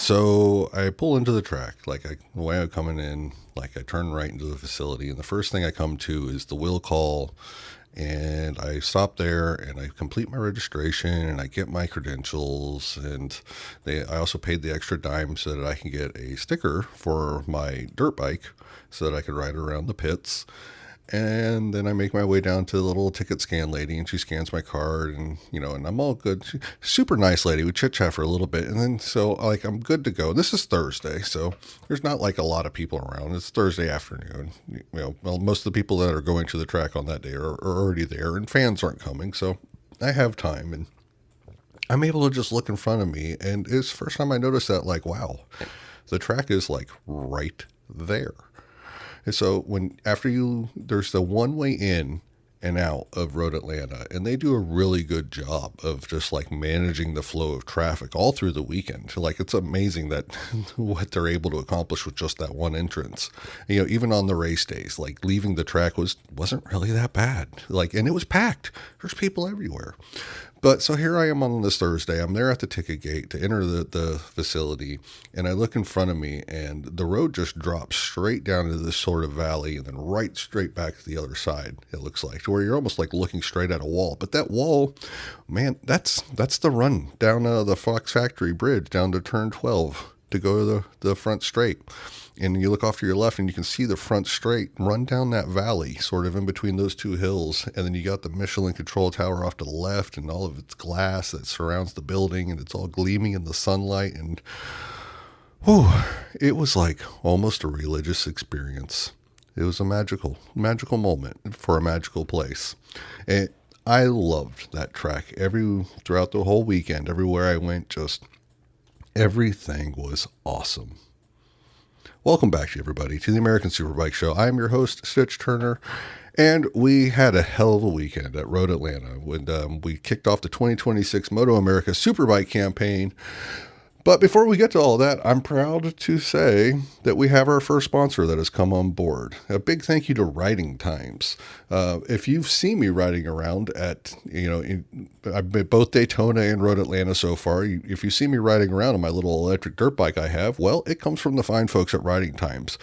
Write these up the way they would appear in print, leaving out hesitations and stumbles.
So I pull into the track, the way I'm coming in, I turn right into the facility, and the first thing I come to is the will call, and I stop there and I complete my registration and I get my credentials, and I also paid the extra dime so that I can get a sticker for my dirt bike so that I could ride around the pits. And then I make my way down to the little ticket scan lady, and she scans my card, and I'm all good. Super nice lady. We chit chat for a little bit, and then I'm good to go. This is Thursday, so there's not a lot of people around. It's Thursday afternoon. Most of the people that are going to the track on that day are already there, and fans aren't coming, so I have time, and I'm able to just look in front of me, and it's the first time I noticed that, wow, the track is right there. And so there's the one-way in and out of Road Atlanta, and they do a really good job of just managing the flow of traffic all through the weekend. It's amazing that what they're able to accomplish with just that one entrance. Even on the race days, leaving the track wasn't really that bad. And it was packed. There's people everywhere. But so here I am on this Thursday. I'm there at the ticket gate to enter the facility, and I look in front of me, and the road just drops straight down into this sort of valley and then right straight back to the other side, it looks like, to where you're almost looking straight at a wall. But that wall, man, that's the run down the Fox Factory Bridge down to turn 12 to go to the front straight. And you look off to your left and you can see the front straight run down that valley, sort of in between those two hills. And then you got the Michelin control tower off to the left and all of its glass that surrounds the building, and it's all gleaming in the sunlight. And it was almost a religious experience. It was a magical moment for a magical place. And I loved that track throughout the whole weekend. Everywhere I went, just everything was awesome. Welcome back, everybody, to the American Superbike Show. I'm your host, Stitch Turner, and we had a hell of a weekend at Road Atlanta when we kicked off the 2026 MotoAmerica Superbike campaign. But before we get to all that, I'm proud to say that we have our first sponsor that has come on board. A big thank you to Riding Times. If you've seen me riding around I've been both Daytona and Road Atlanta so far. If you see me riding around on my little electric dirt bike I have, well, it comes from the fine folks at Riding Times.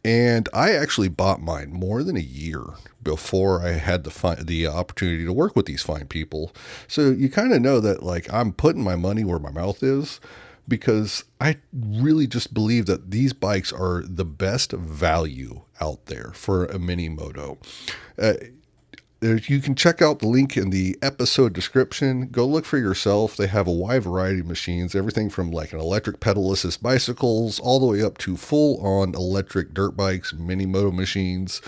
And I actually bought mine more than a year before I had the opportunity to work with these fine people. So you kind of know that I'm putting my money where my mouth is, because I really just believe that these bikes are the best value out there for a mini moto. You can check out the link in the episode description. Go look for yourself. They have a wide variety of machines, everything from an electric pedal assist bicycles all the way up to full-on electric dirt bikes, mini moto machines.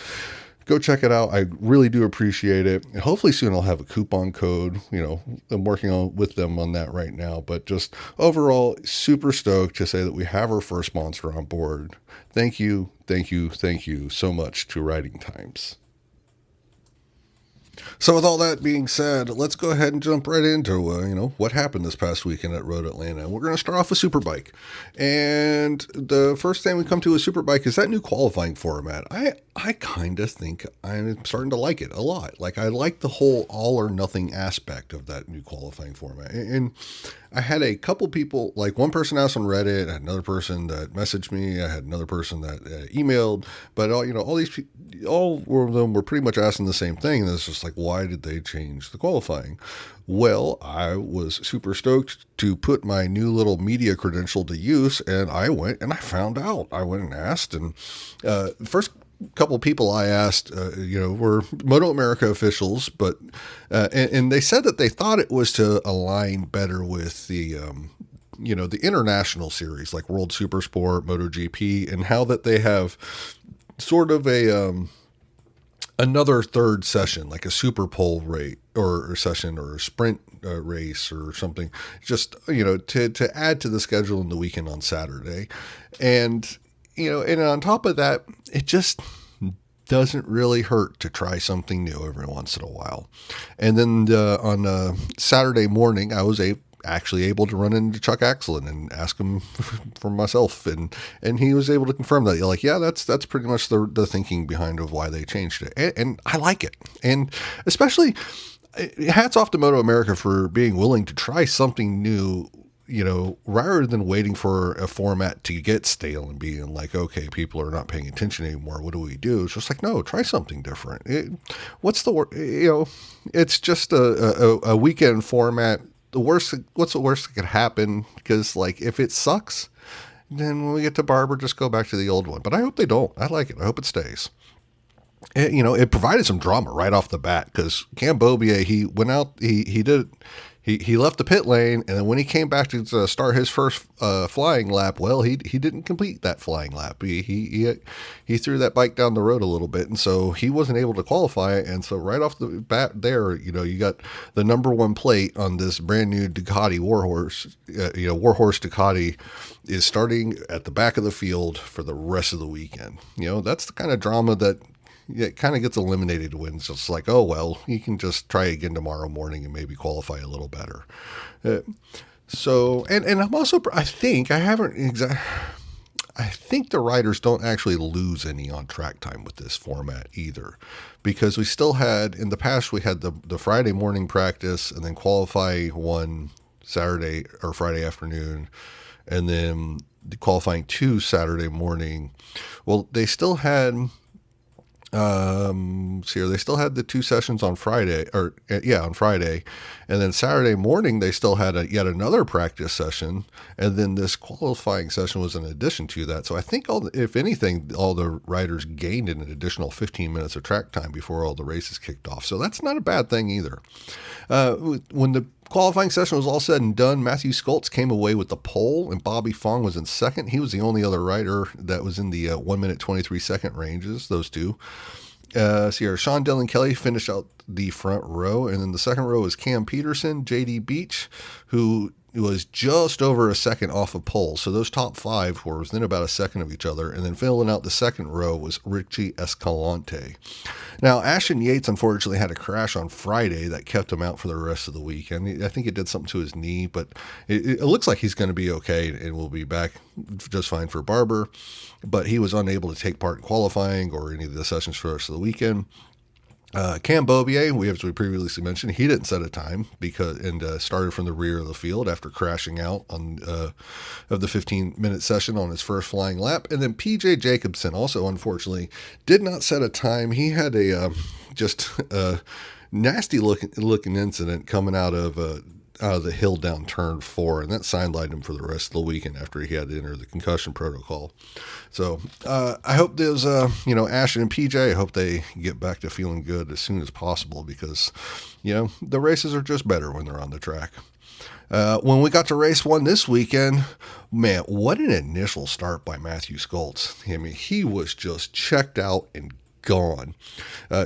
Go check it out. I really do appreciate it. And hopefully soon I'll have a coupon code. I'm working with them on that right now. But just overall, super stoked to say that we have our first sponsor on board. Thank you so much to Riding Times. So with all that being said, let's go ahead and jump right into, what happened this past weekend at Road Atlanta. We're going to start off with Superbike. And the first thing we come to with Superbike is that new qualifying format. I kind of think I'm starting to like it a lot. I like the whole all or nothing aspect of that new qualifying format. And I had a couple people, one person asked on Reddit, I had another person that messaged me, I had another person that emailed, but all of them were pretty much asking the same thing. And it's just why did they change the qualifying? Well, I was super stoked to put my new little media credential to use, and I went and I found out. I went and asked, and first couple people I asked, were MotoAmerica officials, but and they said that they thought it was to align better with the the international series like World Supersport, MotoGP, and how that they have sort of another third session, like a super pole rate or session or a sprint race or something, just to add to the schedule in the weekend on Saturday. And and on top of that, it just doesn't really hurt to try something new every once in a while. And then on Saturday morning, I was actually able to run into Chuck Axelin and ask him for myself. And he was able to confirm that, yeah, that's pretty much the thinking behind of why they changed it. And I like it. And especially hats off to MotoAmerica for being willing to try something new rather than waiting for a format to get stale and being like, okay, people are not paying attention anymore, what do we do? It's just like, no, try something different. It's just a weekend format. What's the worst that could happen? Because like, if it sucks, then when we get to Barber, just go back to the old one. But I hope they don't. I like it. I hope it stays. It provided some drama right off the bat because Cambobier, he went out, he left the pit lane, and then when he came back to start his first flying lap, well, he didn't complete that flying lap. He threw that bike down the road a little bit, and so he wasn't able to qualify. And so right off the bat there, you got the number one plate on this brand new Ducati Warhorse. Warhorse Ducati is starting at the back of the field for the rest of the weekend. That's the kind of drama that it kind of gets eliminated when it's just like, oh, well, you can just try again tomorrow morning and maybe qualify a little better. And I'm also, I think the riders don't actually lose any on track time with this format either, because we still had, in the past, we had the Friday morning practice and then qualify one Saturday or Friday afternoon, and then the qualifying two Saturday morning. Well, they still had... they still had the two sessions on Friday, on Friday, and then Saturday morning they still had yet another practice session, and then this qualifying session was in addition to that. So I think if anything, all the riders gained an additional 15 minutes of track time before all the races kicked off. So that's not a bad thing either. When the qualifying session was all said and done, Matthew Skoltz came away with the pole, and Bobby Fong was in second. He was the only other rider that was in the 1 minute 23 second ranges, those two. Sean Dillon Kelly finished out the front row, and then the second row was Cam Peterson, JD Beach, who was just over a second off of pole. So those top five were within about a second of each other, and then filling out the second row was Richie Escalante. Now, Ashton Yates unfortunately had a crash on Friday that kept him out for the rest of the weekend. I think it did something to his knee, but it looks like he's going to be okay and will be back just fine for Barber. But he was unable to take part in qualifying or any of the sessions for the rest of the weekend. Cambobier, as we previously mentioned, he didn't set a time and started from the rear of the field after crashing out on of the 15-minute session on his first flying lap. And then PJ Jacobson also, unfortunately, did not set a time. He had a nasty looking incident coming out of the hill down turn 4, and that sidelined him for the rest of the weekend after he had to enter the concussion protocol. So I hope there's, Ashton and PJ, I hope they get back to feeling good as soon as possible, because, the races are just better when they're on the track. When we got to race one this weekend, man, what an initial start by Matthew Skoltz. I mean, he was just checked out and gone.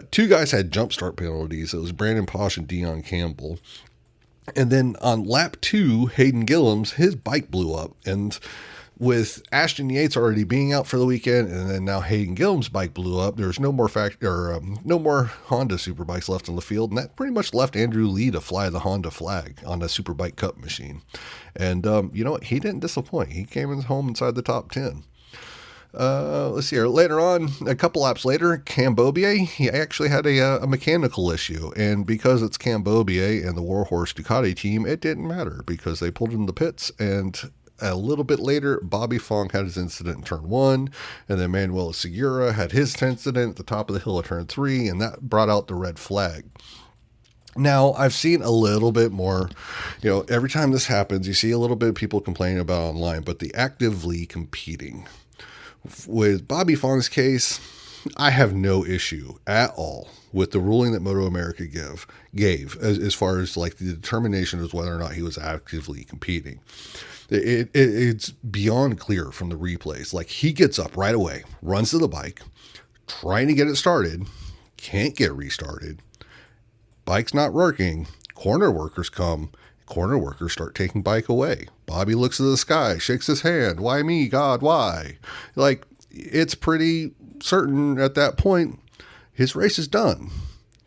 Two guys had jump start penalties. It was Brandon Posh and Dion Campbell. And then on lap 2, Hayden Gillums, his bike blew up. And with Ashton Yates already being out for the weekend, and then now Hayden Gillums' bike blew up, there's no more no more Honda Superbikes left on the field. And that pretty much left Andrew Lee to fly the Honda flag on a Superbike Cup machine. And you know what? He didn't disappoint. He came home inside the top 10. Let's see here. Later on, a couple laps later, Cambobier, he actually had a mechanical issue. And because it's Cambobier and the Warhorse Ducati team, it didn't matter because they pulled him in the pits. And a little bit later, Bobby Fong had his incident in turn 1. And then Manuel Segura had his incident at the top of the hill of turn 3. And that brought out the red flag. Now, I've seen a little bit more, every time this happens, you see a little bit of people complaining about it online, but the actively competing. With Bobby Fong's case, I have no issue at all with the ruling that MotoAmerica gave as far as like the determination as whether or not he was actively competing. It's beyond clear from the replays. Like, he gets up right away, runs to the bike, trying to get it started, can't get restarted. Bike's not working. Corner workers come. Corner workers start taking bike away. Bobby looks to the sky, shakes his hand. Why me, God, why? Like, it's pretty certain at that point his race is done.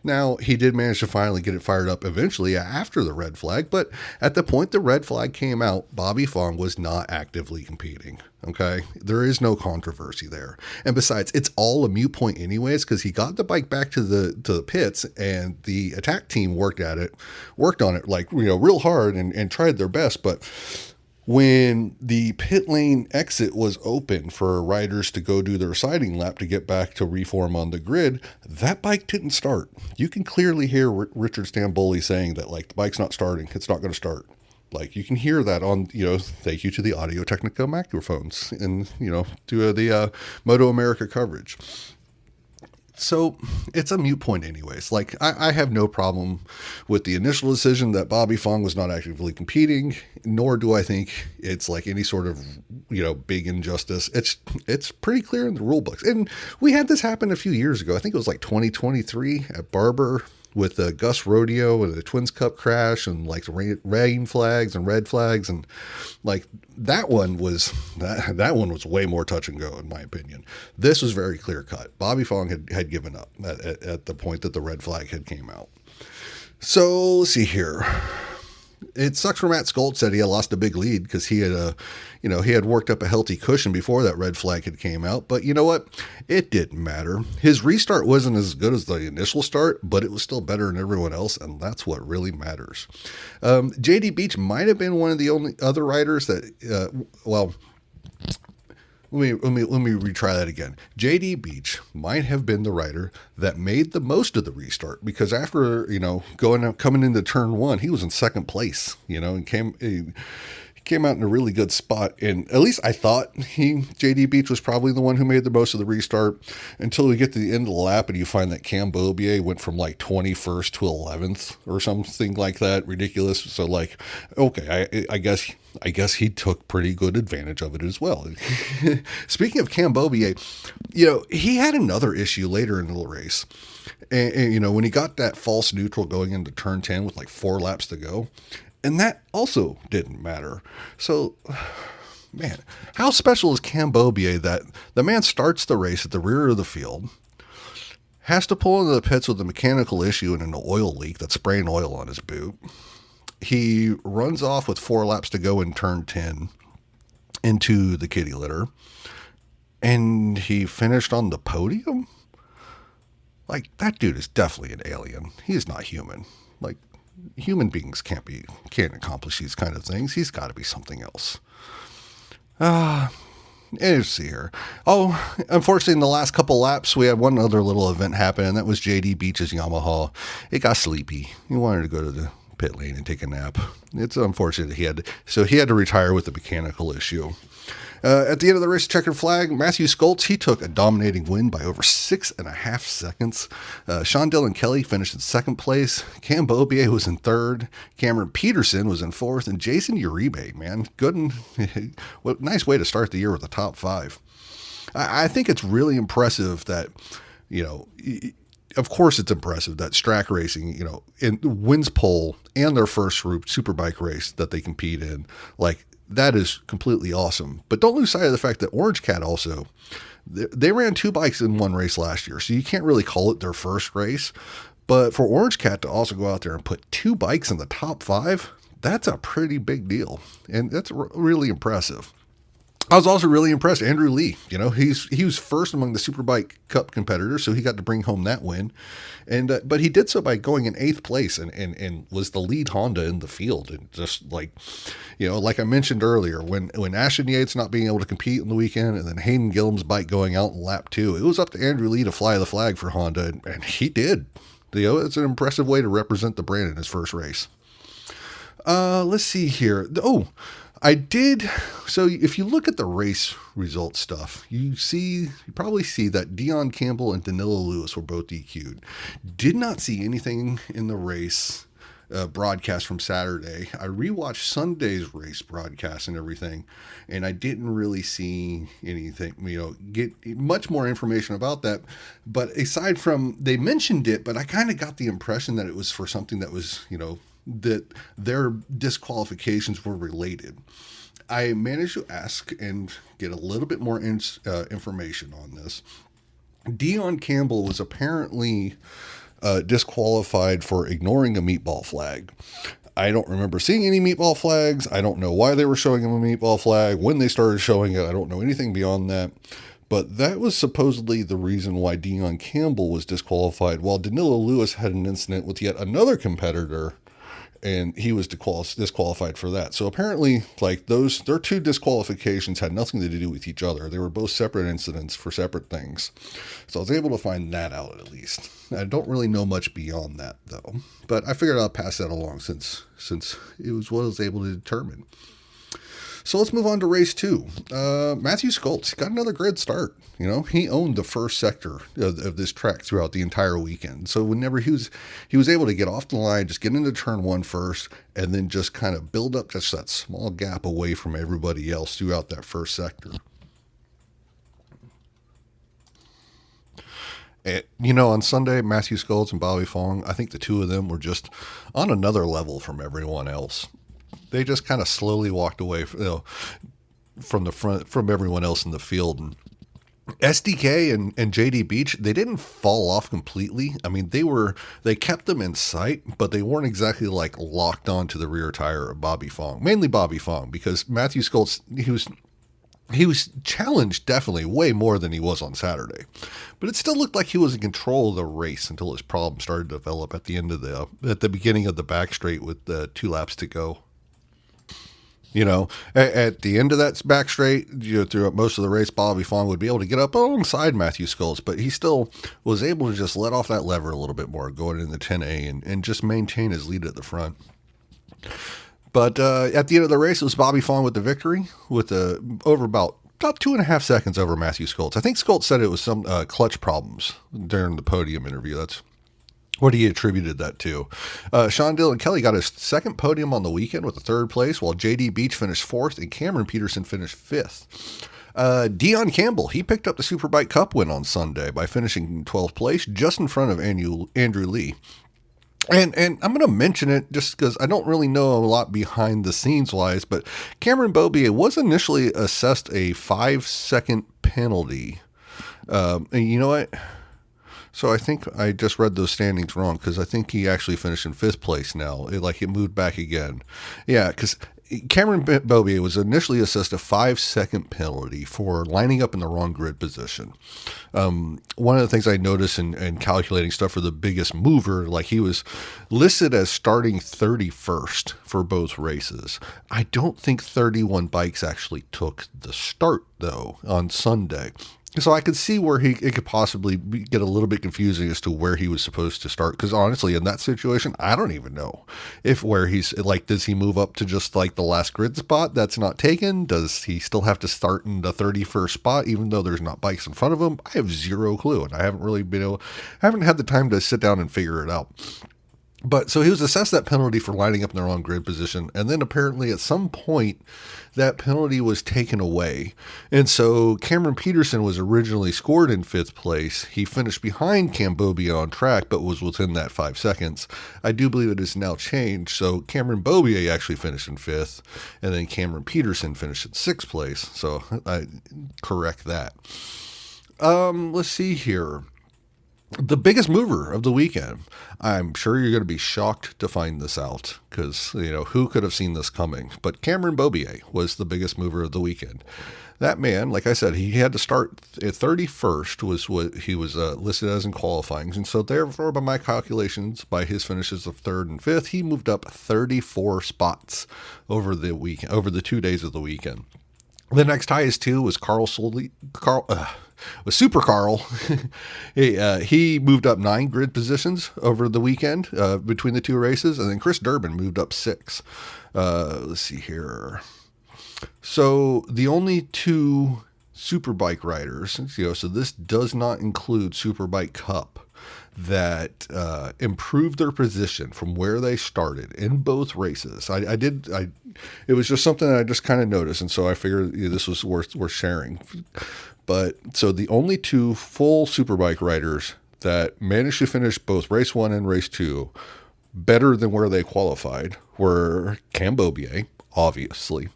Now, he did manage to finally get it fired up eventually after the red flag, but at the point the red flag came out, Bobby Fong was not actively competing. Okay? There is no controversy there. And besides, it's all a moot point anyways, because he got the bike back to the pits, and the attack team worked on it like, real hard and tried their best, but When the pit lane exit was open for riders to go do their siding lap to get back to reform on the grid, that bike didn't start. You can clearly hear Richard Stamboli saying that, like, the bike's not starting. It's not going to start. Like, you can hear that on, thank you to the Audio Technica microphones and, to the MotoAmerica coverage. So it's a moot point anyways. Like, I have no problem with the initial decision that Bobby Fong was not actively competing, nor do I think it's like any sort of, big injustice. It's pretty clear in the rule books. And we had this happen a few years ago. I think it was like 2023 at Barber with the Gus Rodeo and the Twins Cup crash and like the rain flags and red flags. And like that one was way more touch and go in my opinion. This was very clear cut. Bobby Fong had given up at the point that the red flag had came out. So let's see here. It sucks for Matt Scholz that he had lost a big lead because he had worked up a healthy cushion before that red flag had came out. But you know what? It didn't matter. His restart wasn't as good as the initial start, but it was still better than everyone else, and that's what really matters. JD Beach might have been one of the only other riders that, Let me retry that again. JD Beach might have been the rider that made the most of the restart because after, coming into turn one, he was in second place, and came out in a really good spot. And at least I thought JD Beach was probably the one who made the most of the restart until we get to the end of the lap and you find that Cam Beaubier went from like 21st to 11th or something like that. Ridiculous. So like, okay, I guess he took pretty good advantage of it as well. Speaking of Cam Beaubier, he had another issue later in the race. And when he got that false neutral going into turn 10 with like 4 laps to go, and that also didn't matter. So, man, how special is Cam Beaubier that the man starts the race at the rear of the field, has to pull into the pits with a mechanical issue and an oil leak that's spraying oil on his boot. He runs off with 4 laps to go in turn 10 into the kitty litter, and he finished on the podium? Like, that dude is definitely an alien. He is not human. Like, human beings can't accomplish these kind of things. He's got to be something else. Let's see here. Oh, unfortunately, in the last couple laps, we had one other little event happen, and that was JD Beach's Yamaha. It got sleepy. He wanted to go to the pit lane and take a nap. It's unfortunate he had to retire with a mechanical issue. At the end of the race, checkered flag, Matthew Scholz, he took a dominating win by over 6.5 seconds. Sean Dillon Kelly finished in second place. Cam Beaubier was in third. Cameron Peterson was in fourth. And Jason Uribe, man, nice way to start the year with the top 5. I think it's really impressive that, of course it's impressive that Strack Racing, wins pole and their first superbike race that they compete in. Like, that is completely awesome. But don't lose sight of the fact that Orange Cat also, they ran 2 bikes in one race last year. So you can't really call it their first race. But for Orange Cat to also go out there and put 2 bikes in the top 5, that's a pretty big deal. And that's really impressive. I was also really impressed. Andrew Lee, he was first among the Superbike Cup competitors, so he got to bring home that win. And but he did so by going in 8th place and was the lead Honda in the field. And just like, like I mentioned earlier, when Ashton Yates not being able to compete in the weekend, and then Hayden Gillum's bike going out in lap 2, it was up to Andrew Lee to fly the flag for Honda, and he did. It's an impressive way to represent the brand in his first race. Let's see here. I did. So if you look at the race result stuff, you probably see that Dion Campbell and Danilo Lewis were both DQ'd. Did not see anything in the race broadcast from Saturday. I rewatched Sunday's race broadcast and everything, and I didn't really see anything, get much more information about that. But aside from, they mentioned it, but I kind of got the impression that it was for something that was, that their disqualifications were related. I managed to ask and get a little bit more information on this. Dion Campbell was apparently disqualified for ignoring a meatball flag. I don't remember seeing any meatball flags. I don't know why they were showing him a meatball flag, when they started showing it. I don't know anything beyond that. But that was supposedly the reason why Dion Campbell was disqualified, while Danilo Lewis had an incident with yet another competitor. and he was disqualified for that. So apparently, like their two disqualifications had nothing to do with each other. They were both separate incidents for separate things. So I was able to find that out at least. I don't really know much beyond that though, but I figured I'll pass that along since it was what I was able to determine. So let's move on to race 2. Matthew Skoltz got another grid start. You know, he owned the first sector of this track throughout the entire weekend. So whenever he was able to get off the line, just get into turn 1 first, and then just kind of build up just that small gap away from everybody else throughout that first sector. And, you know, on Sunday, Matthew Skoltz and Bobby Fong, I think the two of them were just on another level from everyone else. They just kind of slowly walked away from the front, from everyone else in the field. And SDK and JD Beach, they didn't fall off completely. I mean, they kept them in sight, but they weren't exactly like locked onto the rear tire of Bobby Fong. Mainly Bobby Fong, because Matthew Skoltz, he was challenged definitely way more than he was on Saturday, but it still looked like he was in control of the race until his problem started to develop at the beginning of the back straight with 2 laps to go. You know, at the end of that back straight, throughout most of the race, Bobby Fong would be able to get up alongside Matthew Skoltz, but he still was able to just let off that lever a little bit more going into 10A and just maintain his lead at the front. But at the end of the race, it was Bobby Fong with the victory, with over about 2.5 seconds over Matthew Skoltz. I think Skoltz said it was some clutch problems during the podium interview. That's what he attributed that to. Sean Dillon Kelly got his second podium on the weekend with a 3rd place, while JD Beach finished 4th and Cameron Peterson finished 5th. Dion Campbell, he picked up the Superbike Cup win on Sunday by finishing in 12th place, just in front of Andrew Lee. And I'm going to mention it just because I don't really know a lot behind the scenes wise, but Cameron Beaubier was initially assessed a 5-second penalty. And you know what? So I think I just read those standings wrong, because I think he actually finished in 5th place now. It moved back again. Yeah, because Cameron Beaubier was initially assessed a 5-second penalty for lining up in the wrong grid position. One of the things I noticed in calculating stuff for the biggest mover, like he was listed as starting 31st for both races. I don't think 31 bikes actually took the start, though, on Sunday. So I could see where it could possibly get a little bit confusing as to where he was supposed to start. Because honestly, in that situation, I don't even know where he's like, does he move up to just like the last grid spot that's not taken? Does he still have to start in the 31st spot, even though there's not bikes in front of him? I have zero clue. And I haven't had the time to sit down and figure it out. But so he was assessed that penalty for lining up in the wrong grid position. And then apparently at some point that penalty was taken away. And so Cameron Peterson was originally scored in 5th place. He finished behind Cam Beaubier on track, but was within that 5 seconds. I do believe it is now changed. So Cameron Beaubier actually finished in 5th, and then Cameron Peterson finished in 6th place. So I correct that. Let's see here. The biggest mover of the weekend. I'm sure you're going to be shocked to find this out, because, who could have seen this coming? But Cameron Beaubier was the biggest mover of the weekend. That man, like I said, he had to start at 31st, was what he was listed as in qualifying. And so therefore, by my calculations, by his finishes of 3rd and 5th, he moved up 34 spots over the weekend, over the 2 days of the weekend. The next highest two was Super Carl. He moved up 9 grid positions over the weekend between the 2 races, and then Chris Durbin moved up 6. Let's see here. So the only 2 Superbike riders, so this does not include Superbike Cup, that improved their position from where they started in both races. It was just something that I just kind of noticed, and so I figured this was worth sharing. But so the only 2 full Superbike riders that managed to finish both race 1 and race 2 better than where they qualified were Cam Beaubier, obviously,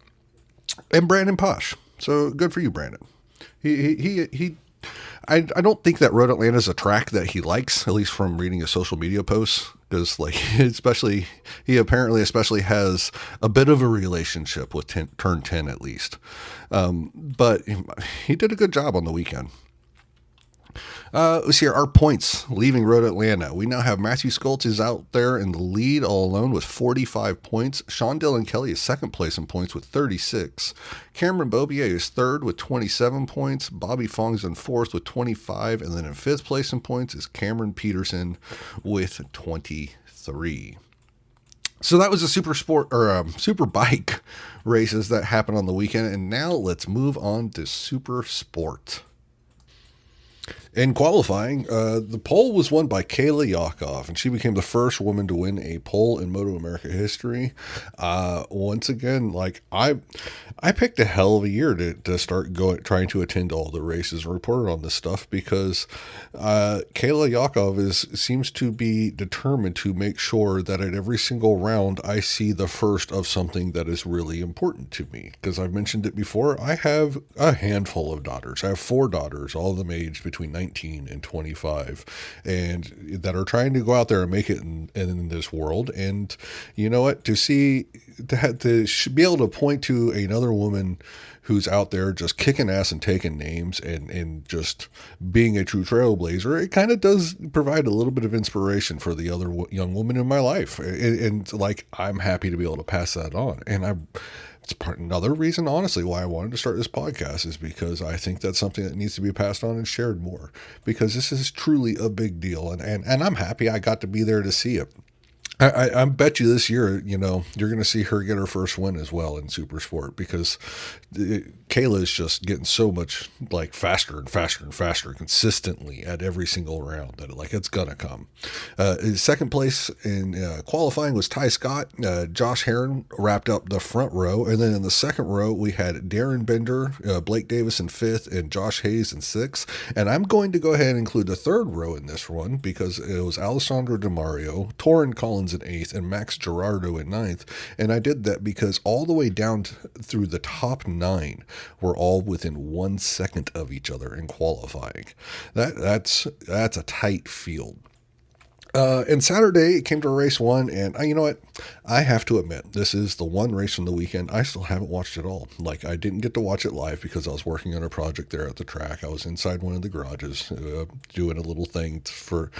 and Brandon Posh. So good for you, Brandon. I don't think that Road Atlanta is a track that he likes, at least from reading his social media posts, because he apparently especially has a bit of a relationship with Turn 10 at least. But he did a good job on the weekend. Let's see our points leaving Road Atlanta. We now have Matthew Skoltz is out there in the lead all alone with 45 points. Sean Dillon Kelly is second place in points with 36. Cameron Bobier is third with 27 points. Bobby Fong's in fourth with 25. And then in fifth place in points is Cameron Peterson with 23. So that was a super sport or super bike races that happened on the weekend. And now let's move on to super sport. In qualifying, the pole was won by Kayla Yakov, and she became the first woman to win a pole in MotoAmerica history. Once again, like I picked a hell of a year to start trying to attend all the races and report on this stuff because Kayla Yakov seems to be determined to make sure that at every single round I see the first of something that is really important to me. Because I've mentioned it before, I have a handful of daughters. I have 4 daughters, all of them aged between 19 and 25, and that are trying to go out there and make it in this world. And you know what? To be able to point to another woman who's out there just kicking ass and taking names and just being a true trailblazer, it kind of does provide a little bit of inspiration for the other young woman in my life. And like, I'm happy to be able to pass that on. And it's another reason, honestly, why I wanted to start this podcast is because I think that's something that needs to be passed on and shared more, because this is truly a big deal. And I'm happy I got to be there to see it. I bet you this year, you're going to see her get her first win as well in super sport, because Kayla is just getting so much like faster and faster and faster consistently at every single round that it's going to come. Second place in qualifying was Ty Scott. Josh Herron wrapped up the front row. And then in the second row, we had Darren Bender, Blake Davis in fifth, and Josh Hayes in sixth. And I'm going to go ahead and include the third row in this one because it was Alessandro DeMario, Torrin Collins in eighth, and Max Gerardo in ninth. And I did that because all the way down through the top 9 were all within 1 second of each other in qualifying. That's a tight field. And Saturday it came to race 1, and you know what? I have to admit, this is the one race from the weekend I still haven't watched it all. Like, I didn't get to watch it live because I was working on a project there at the track. I was inside one of the garages doing a little thing for.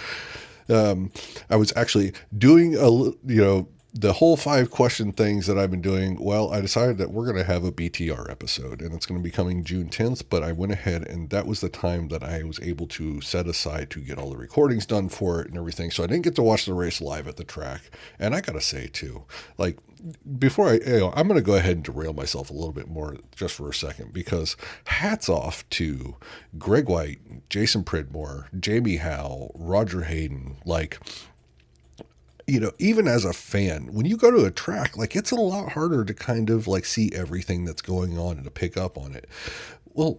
I was actually doing the whole 5 question things that I've been doing. Well, I decided that we're going to have a BTR episode, and it's going to be coming June 10th, but I went ahead and that was the time that I was able to set aside to get all the recordings done for it and everything. So I didn't get to watch the race live at the track. And I got to say too, like, before I'm going to go ahead and derail myself a little bit more just for a second, because hats off to Greg White, Jason Pridmore, Jamie Howe, Roger Hayden. Like, even as a fan, when you go to a track, like, it's a lot harder to kind of like see everything that's going on and to pick up on it. Well,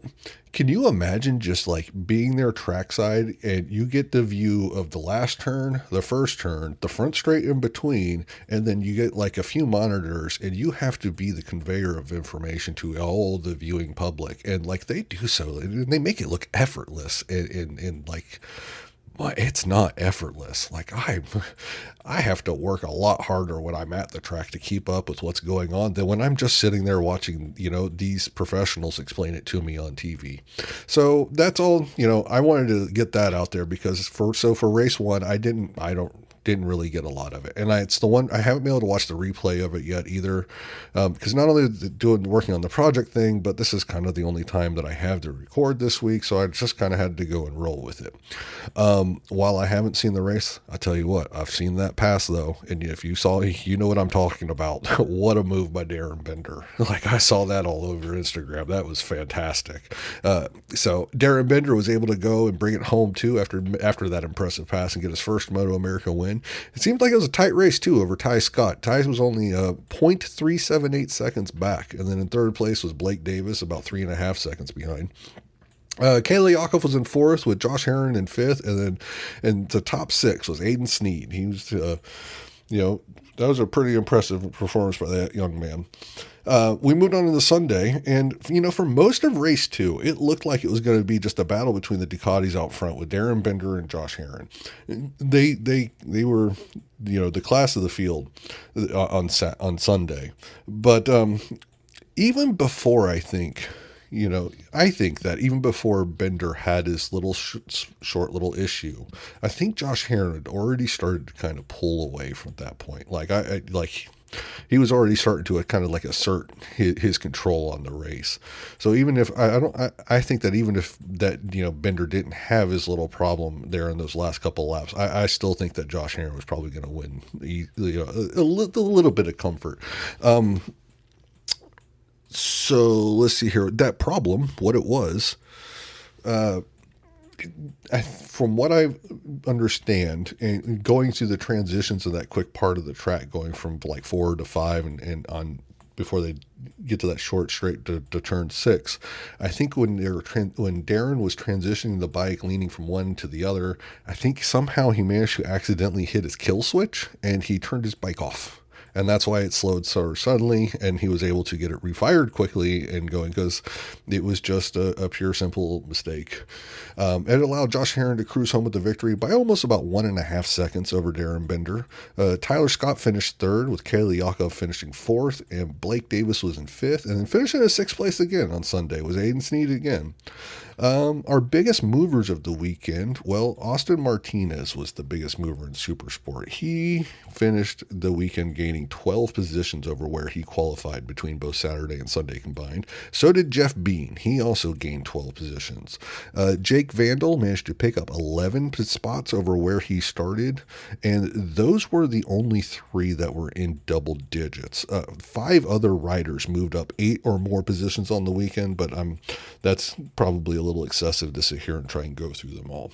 can you imagine just like being there trackside and you get the view of the last turn, the first turn, the front straight in between, and then you get like a few monitors and you have to be the conveyor of information to all the viewing public. And like, they do so, and they make it look effortless and like, well, it's not effortless. Like, I have to work a lot harder when I'm at the track to keep up with what's going on than when I'm just sitting there watching, these professionals explain it to me on TV. So that's all, I wanted to get that out there because for race 1, I didn't really get a lot of it. And it's the one I haven't been able to watch the replay of it yet either. Because not only working on the project thing, but this is kind of the only time that I have to record this week. So I just kind of had to go and roll with it. While I haven't seen the race, I tell you what, I've seen that pass though. And if you saw, you know what I'm talking about. What a move by Darren Bender. Like, I saw that all over Instagram. That was fantastic. So Darren Bender was able to go and bring it home too after that impressive pass and get his first MotoAmerica win. It seemed like it was a tight race too over Ty Scott. Ty was only 0.378 seconds back, and then in third place was Blake Davis, about 3.5 seconds behind. Kayla Yakov was in fourth with Josh Herron in fifth, and then in the top 6 was Aiden Sneed. He was, that was a pretty impressive performance by that young man. We moved on to the Sunday, and for most of race 2, it looked like it was going to be just a battle between the Ducatis out front with Darren Bender and Josh Herron. They were, the class of the field on Sunday. But even before, I think, I think that even before Bender had his little short little issue, I think Josh Herron had already started to kind of pull away from that point. Like he was already starting to kind of like assert his control on the race. So even if I think that even if that Bender didn't have his little problem there in those last couple of laps, I still think that Josh Herron was probably going to win. A little bit of comfort. So let's see here. That problem, what it was, from what I understand, and going through the transitions of that quick part of the track, going from like 4 to 5 and on before they get to that short straight to turn 6, I think when when Darren was transitioning the bike, leaning from one to the other, I think somehow he managed to accidentally hit his kill switch and he turned his bike off. And that's why it slowed so suddenly, and he was able to get it refired quickly and going, because it was just a pure, simple mistake. It allowed Josh Herron to cruise home with the victory by almost about 1.5 seconds over Darren Bender. Tyler Scott finished third, with Kaylee Yakov finishing fourth, and Blake Davis was in fifth, and then finishing in sixth place again on Sunday was Aiden Sneed again. Our biggest movers of the weekend, well, Austin Martinez was the biggest mover in Supersport. He finished the weekend gaining 12 positions over where he qualified between both Saturday and Sunday combined. So did Jeff Bean. He also gained 12 positions. Jake Vandal managed to pick up 11 spots over where he started, and those were the only 3 that were in double digits. 5 other riders moved up 8 or more positions on the weekend, but that's probably a little excessive to sit here and try and go through them all.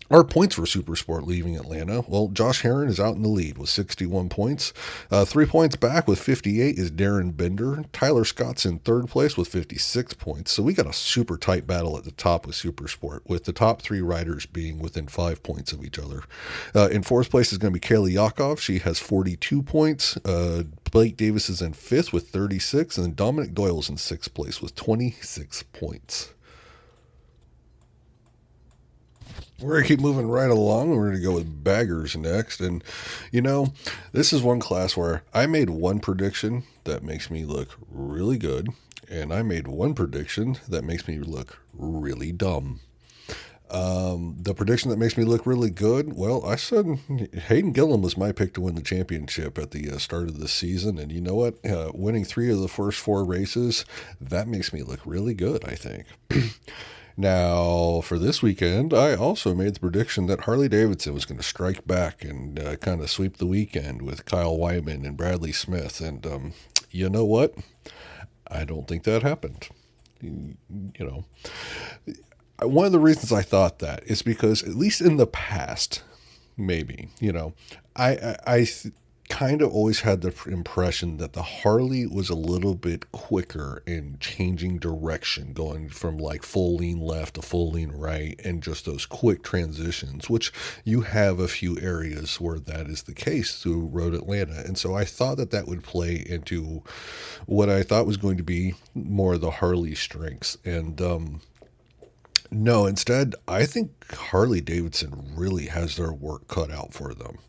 Our points for Supersport leaving Atlanta, well, Josh Herron is out in the lead with 61 points. 3 points back with 58 is Darren Bender. Tyler Scott's in third place with 56 points. So we got a super tight battle at the top with Supersport, with the top 3 riders being within 5 points of each other. In fourth place is going to be Kaylee Yakov. She has 42 points. Blake Davis is in fifth with 36, and Dominic Doyle is in sixth place with 26 points. We're going to keep moving right along. We're going to go with baggers next. And, this is one class where I made one prediction that makes me look really good, and I made one prediction that makes me look really dumb. The prediction that makes me look really good, well, I said Hayden Gillum was my pick to win the championship at the start of the season. And you know what? Winning 3 of the first 4 races, that makes me look really good, I think. Now, for this weekend, I also made the prediction that Harley-Davidson was going to strike back and kind of sweep the weekend with Kyle Wyman and Bradley Smith. And you know what? I don't think that happened. One of the reasons I thought that is because, at least in the past, maybe, I kind of always had the impression that the Harley was a little bit quicker in changing direction, going from like full lean left to full lean right, and just those quick transitions, which you have a few areas where that is the case through Road Atlanta. And so I thought that would play into what I thought was going to be more of the Harley strengths. And no, instead, I think Harley-Davidson really has their work cut out for them.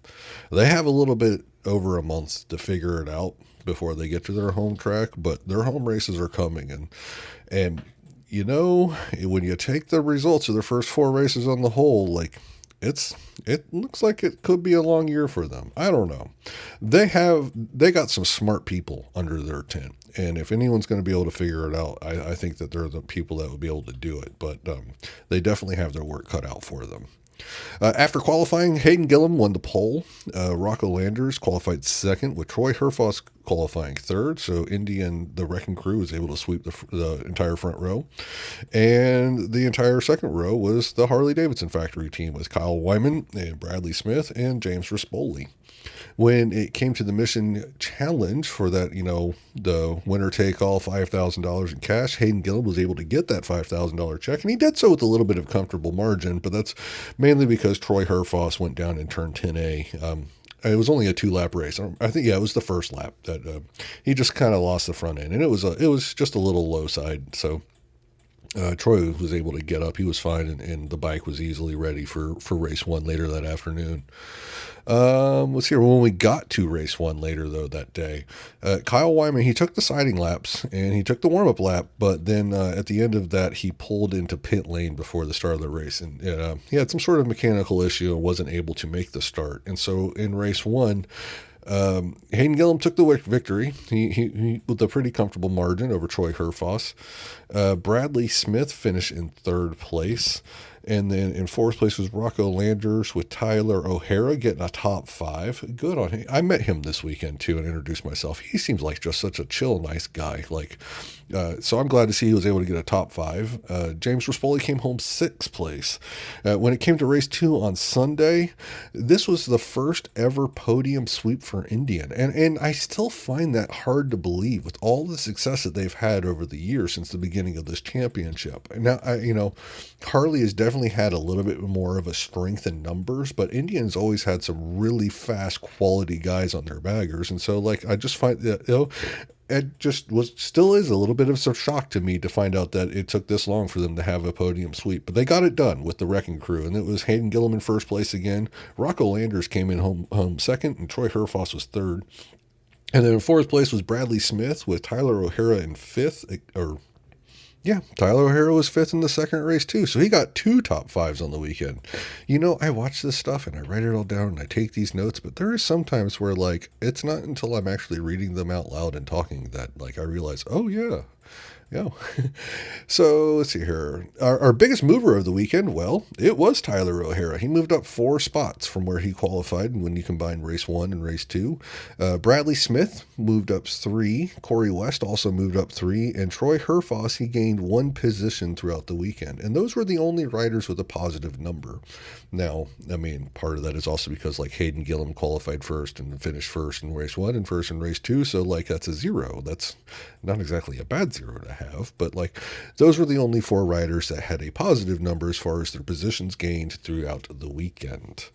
They have a little bit over a month to figure it out before they get to their home track, but their home races are coming. And when you take the results of their first 4 races on the whole, like, it looks like it could be a long year for them. I don't know. They got some smart people under their tent, and if anyone's going to be able to figure it out, I think that they're the people that would be able to do it. But they definitely have their work cut out for them. After qualifying, Hayden Gillum won the pole. Rocco Landers qualified second, with Troy Herfoss qualifying third. So Indy and the Wrecking Crew was able to sweep the entire front row. And the entire second row was the Harley-Davidson factory team, with Kyle Wyman and Bradley Smith and James Rispoli. When it came to the mission challenge for that, the winner take all $5,000 in cash, Hayden Gillum was able to get that $5,000 check, and he did so with a little bit of comfortable margin, but that's mainly because Troy Herfoss went down in turn 10A. It was only a 2-lap race. I think, it was the first lap that he just kind of lost the front end, and it was just a little low side. So Troy was able to get up. He was fine, and the bike was easily ready for race one later that afternoon. Let's see. When we got to race one later, though, that day, Kyle Wyman, he took the siding laps and he took the warm-up lap, but then at the end of that, he pulled into pit lane before the start of the race. And he had some sort of mechanical issue and wasn't able to make the start. And so in race one, Hayden Gillum took the victory. He with a pretty comfortable margin over Troy Herfoss. Bradley Smith finished in third place. And then in fourth place was Rocco Landers with Tyler O'Hara getting a top five. Good on him. I met him this weekend too and introduced myself. He seems like just such a chill, nice guy. So I'm glad to see he was able to get a top five. James Rispoli came home sixth place. When it came to race two on Sunday, this was the first ever podium sweep for Indian. And I still find that hard to believe with all the success that they've had over the years since the beginning of this championship. Now, Harley has definitely had a little bit more of a strength in numbers, but Indians always had some really fast quality guys on their baggers. And so I just find that, it just still is a little bit of some shock to me to find out that it took this long for them to have a podium sweep. But they got it done with the Wrecking Crew, and it was Hayden Gillum in first place again. Rocco Landers came in home second, and Troy Herfoss was third. And then in fourth place was Bradley Smith with Tyler O'Hara in fifth, Tyler O'Hara was fifth in the second race too. So he got two top fives on the weekend. I watch this stuff and I write it all down and I take these notes, but there is sometimes where it's not until I'm actually reading them out loud and talking that I realize, oh yeah. Yeah. So let's see here. Our biggest mover of the weekend, well, it was Tyler O'Hara. He moved up 4 spots from where he qualified when you combine race 1 and race 2. Bradley Smith moved up 3. Corey West also moved up 3. And Troy Herfoss, he gained 1 position throughout the weekend. And those were the only riders with a positive number. Now, part of that is also because Hayden Gillum qualified first and finished first in race 1 and first in race 2. So that's a 0. That's not exactly a bad 0 to have, but those were the only 4 riders that had a positive number as far as their positions gained throughout the weekend.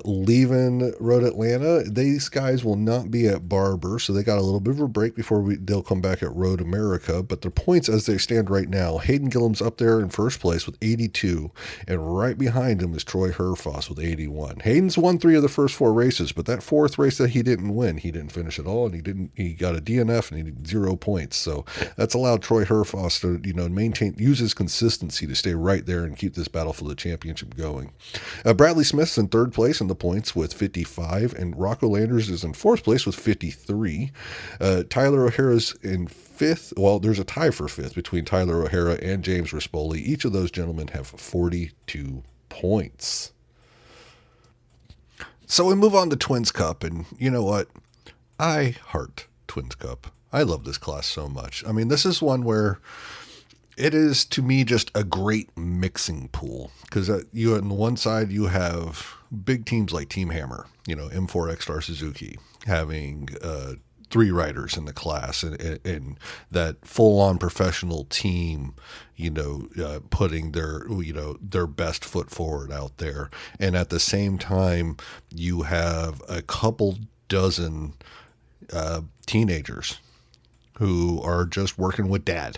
Leaving Road Atlanta, these guys will not be at Barber, so they got a little bit of a break before they'll come back at Road America, but their points as they stand right now, Hayden Gillum's up there in first place with 82, and right behind him is Troy Herfoss with 81. Hayden's won 3 of the first 4 races, but that 4th race that he didn't win, he didn't finish at all, and he got a DNF and he had 0 points, so that's allowed Troy Herfoss to, use his consistency to stay right there and keep this battle for the championship going. Bradley Smith's in 3rd place in the points with 55, and Rocco Landers is in 4th place with 53. Tyler O'Hara's in 5th. Well, there's a tie for 5th between Tyler O'Hara and James Rispoli. Each of those gentlemen have 42 points. So we move on to Twins Cup, and you know what? I heart Twins Cup. I love this class so much. This is one where it is, to me, just a great mixing pool. Because you on the one side, you have big teams like Team Hammer, M4 X-Star Suzuki, having 3 riders in the class, and that full-on professional team, putting their best foot forward out there. And at the same time, you have a couple dozen teenagers who are just working with dad,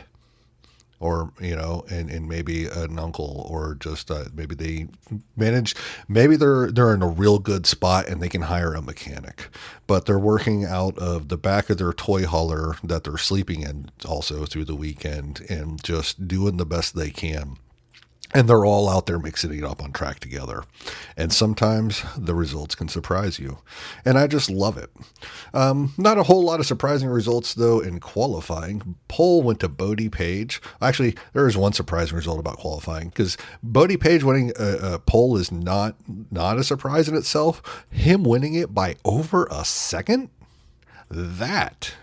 or, and maybe an uncle, or just maybe they manage, maybe they're in a real good spot and they can hire a mechanic, but they're working out of the back of their toy hauler that they're sleeping in also through the weekend and just doing the best they can. And they're all out there mixing it up on track together. And sometimes the results can surprise you. And I just love it. Not a whole lot of surprising results, though, in qualifying. Pole went to Bodie Page. Actually, there is one surprising result about qualifying, because Bodie Page winning a pole is not a surprise in itself. Him winning it by over a second, that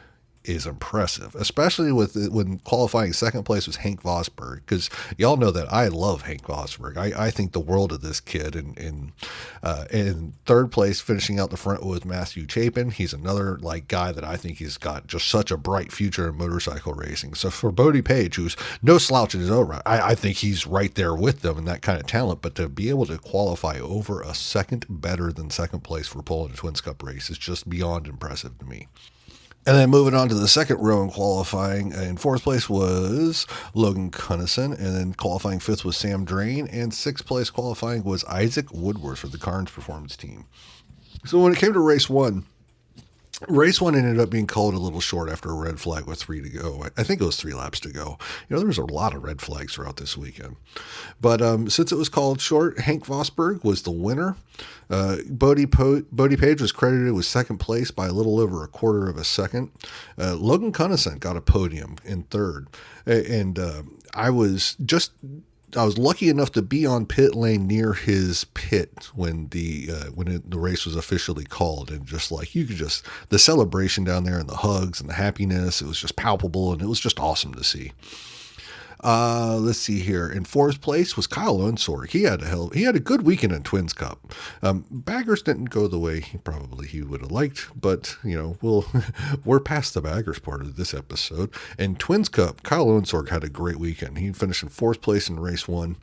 is impressive, especially when qualifying second place was Hank Vosberg, because y'all know that I love Hank Vosberg. I think the world of this kid. And in third place, finishing out the front with Matthew Chapin, he's another guy that I think he's got just such a bright future in motorcycle racing. So for Bodie Page, who's no slouch in his own right, I think he's right there with them and that kind of talent. But to be able to qualify over a second better than second place for pole in a Twins Cup race is just beyond impressive to me. And then moving on to the second row in qualifying, in fourth place was Logan Cunnison, and then qualifying fifth was Sam Drain, and sixth place qualifying was Isaac Woodworth for the Carnes Performance Team. So when it came to race one ended up being called a little short after a red flag with 3 to go. I think it was 3 laps to go. There was a lot of red flags throughout this weekend. But since it was called short, Hank Vosberg was the winner. Bodie Page was credited with second place by a little over a quarter of a second. Logan Cunnison got a podium in third. And I was lucky enough to be on pit lane near his pit when the race was officially called, and the celebration down there and the hugs and the happiness, it was just palpable, and it was just awesome to see. Let's see here. In fourth place was Kyle Unsorg. He had a good weekend in Twins Cup. Baggers didn't go the way he would have liked, but we're past the baggers part of this episode. In Twins Cup, Kyle Unsorg had a great weekend. He finished in fourth place in race one,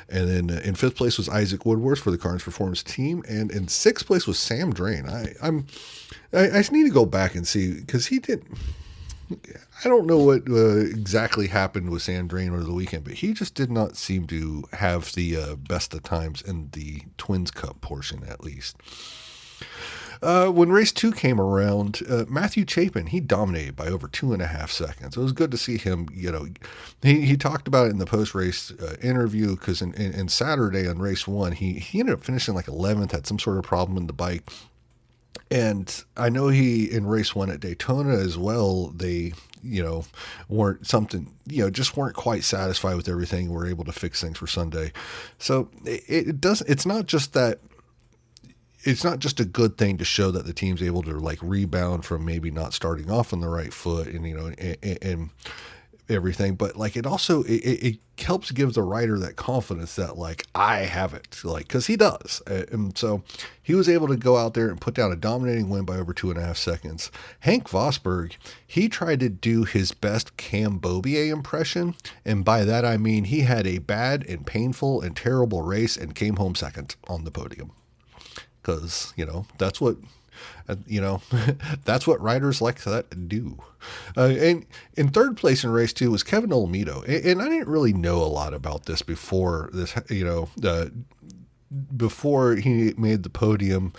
and then in fifth place was Isaac Woodworth for the Carnes Performance Team, and in sixth place was Sam Drain. I just need to go back and see, because he did. I don't know what exactly happened with Sam Drain over the weekend, but he just did not seem to have the best of times in the Twins Cup portion, at least. When race 2 came around, Matthew Chapin, he dominated by over 2.5 seconds. It was good to see him, he talked about it in the post-race interview, because in Saturday on race 1, he ended up finishing like 11th, had some sort of problem in the bike. And I know in race 1 at Daytona as well, they, weren't quite satisfied with everything. We're able to fix things for Sunday. So it's not just that. It's not just a good thing to show that the team's able to rebound from maybe not starting off on the right foot and everything, but it also it helps give the rider that confidence that I have it, because he does. And so he was able to go out there and put down a dominating win by over 2.5 seconds. Hank Vosberg, he tried to do his best Cam Beaubier impression, and by that I mean he had a bad and painful and terrible race and came home second on the podium, because that's what that's what riders like that do. And in third place in race 2 was Kevin Olmedo. And I didn't really know a lot about this before before he made the podium,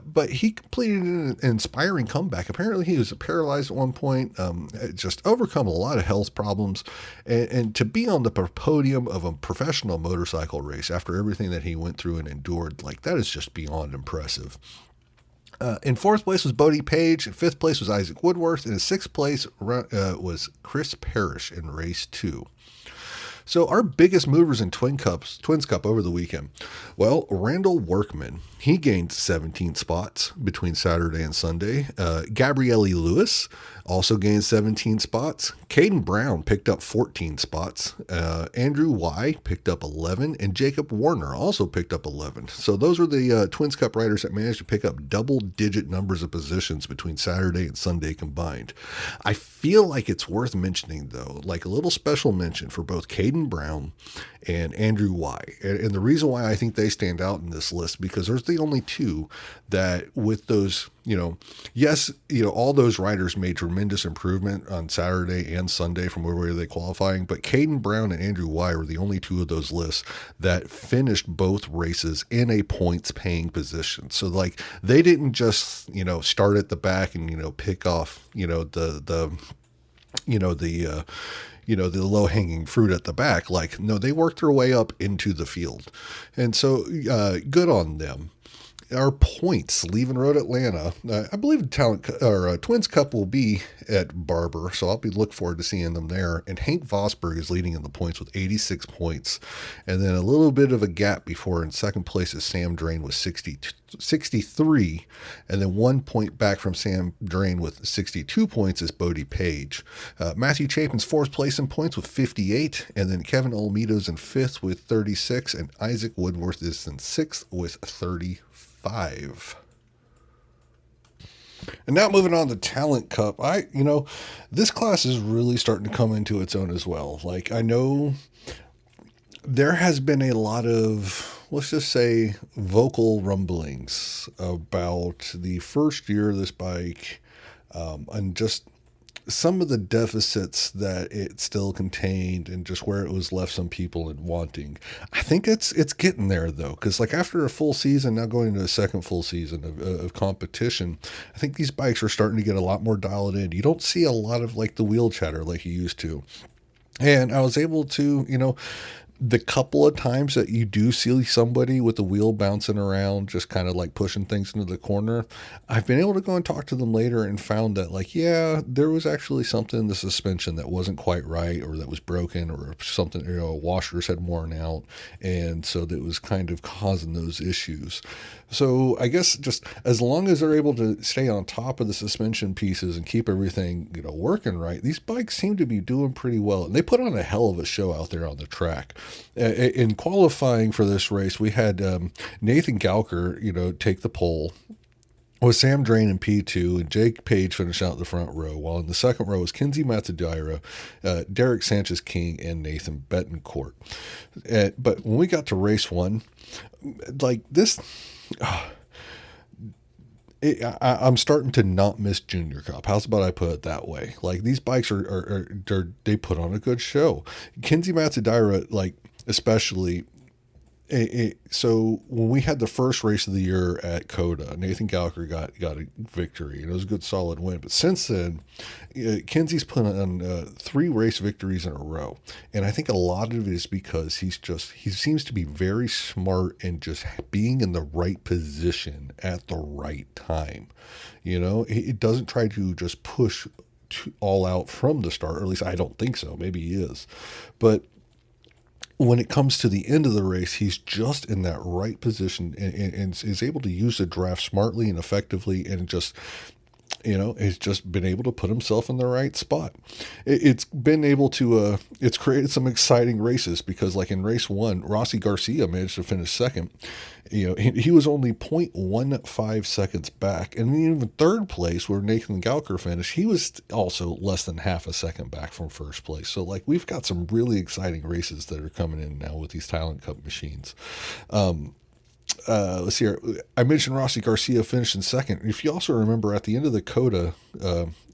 but he completed an inspiring comeback. Apparently he was paralyzed at one point, just overcome a lot of health problems, and to be on the podium of a professional motorcycle race after everything that he went through and endured, that is just beyond impressive. In fourth place was Bodie Page. In fifth place was Isaac Woodworth. And in sixth place was Chris Parrish in race 2. So our biggest movers in Twins Cup over the weekend. Well, Randall Workman, he gained 17 spots between Saturday and Sunday. Gabrielle Lewis also gained 17 spots. Caden Brown picked up 14 spots. Andrew Y picked up 11. And Jacob Warner also picked up 11. So those were the Twins Cup riders that managed to pick up double-digit numbers of positions between Saturday and Sunday combined. I feel like it's worth mentioning, though, a little special mention for both Caden Brown and Andrew Y. And the reason why I think they stand out in this list, because there's the only two that with those, all those riders made tremendous improvement on Saturday and Sunday from where were they qualifying, but Caden Brown and Andrew Y were the only two of those lists that finished both races in a points paying position. So they didn't just, start at the back and, pick off, the low-hanging fruit at the back. No, they worked their way up into the field. And so good on them. Our points leaving Road Atlanta. I believe Twins Cup will be at Barber, so I'll look forward to seeing them there. And Hank Vosberg is leading in the points with 86 points. And then a little bit of a gap before in second place is Sam Drain with 63. And then 1 point back from Sam Drain with 62 points is Bodie Page. Matthew Chapin's fourth place in points with 58. And then Kevin Olmedo's in fifth with 36. And Isaac Woodworth is in sixth with 35. And now moving on to Talent Cup, this class is really starting to come into its own as well. I know there has been a lot of, let's just say, vocal rumblings about the first year of this bike and just some of the deficits that it still contained and just where it was left some people in wanting. I think it's getting there though, because like after a full season, now going into a second full season of competition, I think these bikes are starting to get a lot more dialed in. You don't see a lot of like the wheel chatter like you used to. And I was able to, the couple of times that you do see somebody with the wheel bouncing around, just kind of like pushing things into the corner, I've been able to go and talk to them later and found that, like, yeah, there was actually something in the suspension that wasn't quite right, or that was broken, or something, washers had worn out. And so that was kind of causing those issues. So I guess just as long as they're able to stay on top of the suspension pieces and keep everything, working right, these bikes seem to be doing pretty well. And they put on a hell of a show out there on the track. In qualifying for this race, we had Nathan Gauker, take the pole, with Sam Drain in P2 and Jake Page finish out the front row, while in the second row was Kinsey Matsudaira, Derek Sanchez King, and Nathan Betancourt. But when we got to race one, like this, I'm starting to not miss Junior Cup. How's about I put it that way? Like, these bikes they put on a good show. Kinsey Matsudaira, like, especially. So when we had the first race of the year at COTA, Nathan Gauker got a victory, and it was a good solid win. But since then, Kinsey's put on 3 race victories in a row, and I think a lot of it is because he seems to be very smart and just being in the right position at the right time. It doesn't try to just push all out from the start, or at least I don't think so. Maybe he is, but when it comes to the end of the race, he's just in that right position and is able to use the draft smartly and effectively, and just, has just been able to put himself in the right spot. It's been able to, it's created some exciting races, because like in race 1, Rossi Garcia managed to finish second. He was only 0.15 seconds back. And even third place, where Nathan Gauker finished, he was also less than half a second back from first place. So like, we've got some really exciting races that are coming in now with these Talent Cup machines. Let's see here. I mentioned Rossi Garcia finishing second. If you also remember, at the end of the COTA,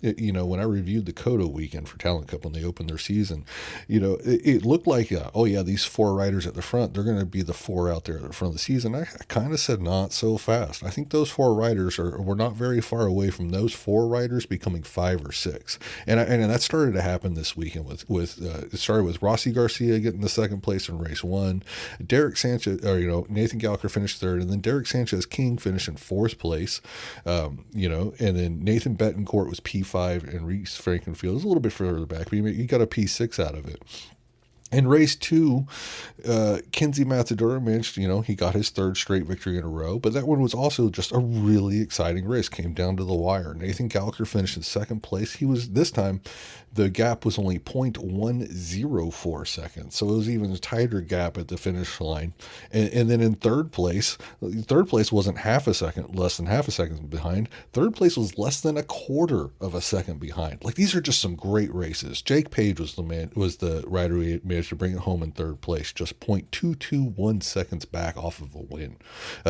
when I reviewed the COTA weekend for Talent Cup when they opened their season, it looked like, these 4 riders at the front, they're going to be the 4 out there at the front of the season. I kind of said not so fast. I think those 4 riders were not very far away from those 4 riders becoming 5 or 6. And that started to happen this weekend it started with Rossi Garcia getting the second place in race 1. Derek Sanchez, Nathan Gauker finished third, and then Derek Sanchez King finished in 4th place. And then Nathan Betancourt was P5, and Reese Frankenfield was a little bit further back, but he got a P6 out of it. In race 2, Kinsey Matsudaira managed, he got his 3rd straight victory in a row, but that one was also just a really exciting race. Came down to the wire. Nathan Gauker finished in 2nd place. This time, the gap was only 0.104 seconds, so it was even a tighter gap at the finish line. And then in third place wasn't less than half a second behind. Third place was less than a quarter of a second behind. Like, these are just some great races. Jake Page was the rider who managed to bring it home in 3rd place, just 0.221 seconds back off of a win.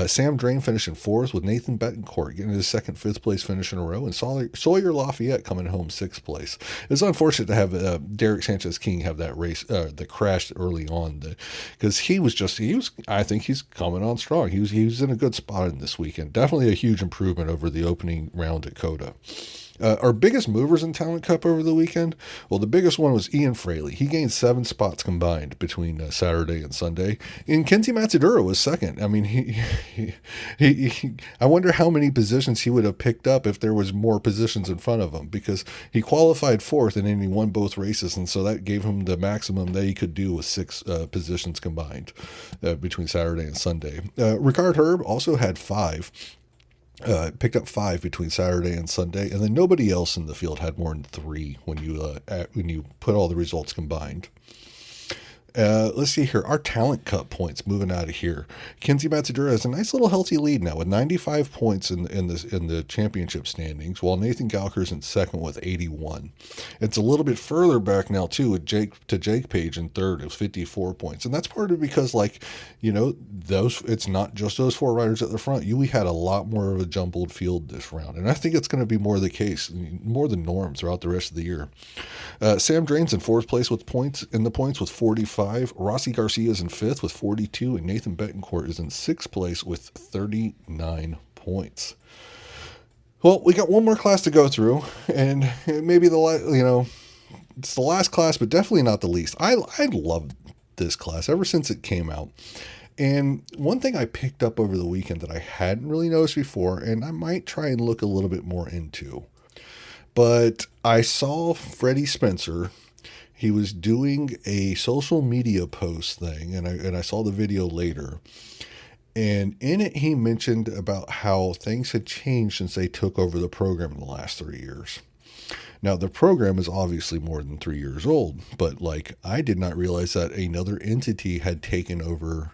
Sam Drain finished in 4th, with Nathan Betancourt getting his 2nd, 5th place finish in a row, and Sawyer Lafayette coming home 6th place. It's unfortunate to have Derek Sanchez King have that race that crashed early on, because I think he's coming on strong. He was in a good spot in this weekend. Definitely a huge improvement over the opening round at COTA. Our biggest movers in Talent Cup over the weekend, well, the biggest one was Ian Fraley. He gained 7 spots combined between Saturday and Sunday. And Kinsey Matsudaira was second. I mean, he I wonder how many positions he would have picked up if there was more positions in front of him, because he qualified 4th and then he won both races, and so that gave him the maximum that he could do with 6 positions combined between Saturday and Sunday. Ricard Herb also had 5. Picked up 5 between Saturday and Sunday, and then nobody else in the field had more than 3 when you put all the results combined. Let's see here. Our talent cut points moving out of here. Kenzie Matsuura has a nice little healthy lead now with 95 points in the championship standings, while Nathan Gauker's in second with 81. It's a little bit further back now too with Jake Page in third with 54 points, and that's partly because those it's not just those four riders at the front. We had a lot more of a jumbled field this round, and I think it's going to be more the case, more the norm throughout the rest of the year. Sam Drain's in fourth place with points with 45. Rossi Garcia's in fifth with 42, and Nathan Betancourt is in sixth place with 39 points. Well, we got one more class to go through, and maybe it's the last class, but definitely not the least. I love this class ever since it came out. And one thing I picked up over the weekend that I hadn't really noticed before, and I might try and look a little bit more into, but I saw Freddie Spencer. He was doing a social media post thing, and I saw the video later. And in it, he mentioned about how things had changed since they took over the program in the last 3 years. Now, the program is obviously more than 3 years old, but I did not realize that another entity had taken over